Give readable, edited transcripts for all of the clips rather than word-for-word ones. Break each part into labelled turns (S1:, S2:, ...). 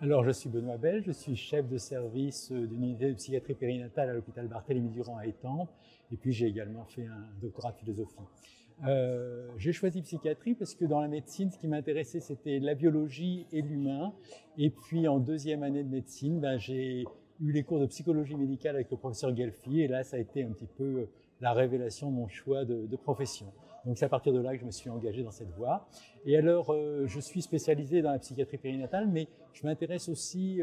S1: Alors, je suis Benoît Bel, je suis chef de service d'une unité de psychiatrie périnatale à l'hôpital Barthélemy-Durand à Étampes, et puis j'ai également fait un doctorat de philosophie. J'ai choisi psychiatrie parce que dans la médecine, ce qui m'intéressait, c'était la biologie et l'humain. Et puis en deuxième année de médecine, j'ai eu les cours de psychologie médicale avec le professeur Guelfi, et là, ça a été un petit peu la révélation de mon choix de profession. Donc c'est à partir de là que je me suis engagé dans cette voie. Et alors, je suis spécialisé dans la psychiatrie périnatale, mais je m'intéresse aussi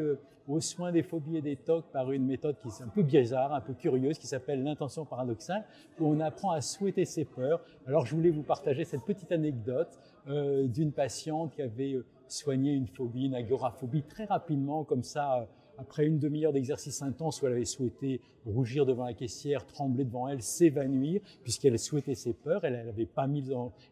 S1: aux soins des phobies et des TOC par une méthode qui est un peu bizarre, un peu curieuse, qui s'appelle l'intention paradoxale, où on apprend à souhaiter ses peurs. Alors je voulais vous partager cette petite anecdote d'une patiente qui avait soigné une phobie, une agoraphobie, très rapidement, comme ça, après une demi-heure d'exercice intense où elle avait souhaité rougir devant la caissière, trembler devant elle, s'évanouir, puisqu'elle souhaitait ses peurs. Elle n'avait pas mis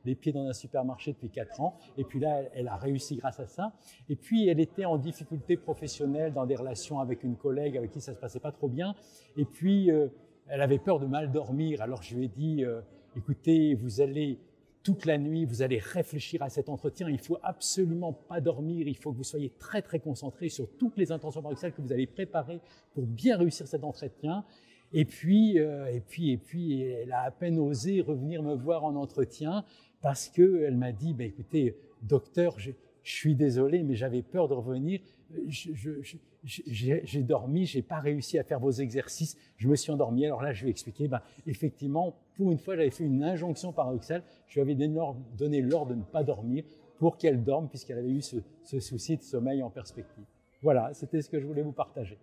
S1: les pieds dans un supermarché depuis 4 ans. Et puis là, elle a réussi grâce à ça. Et puis, elle était en difficulté professionnelle dans des relations avec une collègue avec qui ça se passait pas trop bien. Et puis, elle avait peur de mal dormir. Alors, je lui ai dit, écoutez, vous allez toute la nuit, vous allez réfléchir à cet entretien. Il faut absolument pas dormir. Il faut que vous soyez très, très concentré sur toutes les intentions paradoxales que vous allez préparer pour bien réussir cet entretien. Et puis, elle a à peine osé revenir me voir en entretien parce que elle m'a dit, écoutez, docteur, je suis désolé, mais j'avais peur de revenir. J'ai dormi, j'ai pas réussi à faire vos exercices, je me suis endormi. Alors là, je lui ai expliqué, effectivement, pour une fois, j'avais fait une injonction paradoxale. Je lui avais donné l'ordre de ne pas dormir pour qu'elle dorme, puisqu'elle avait eu ce souci de sommeil en perspective. Voilà, c'était ce que je voulais vous partager.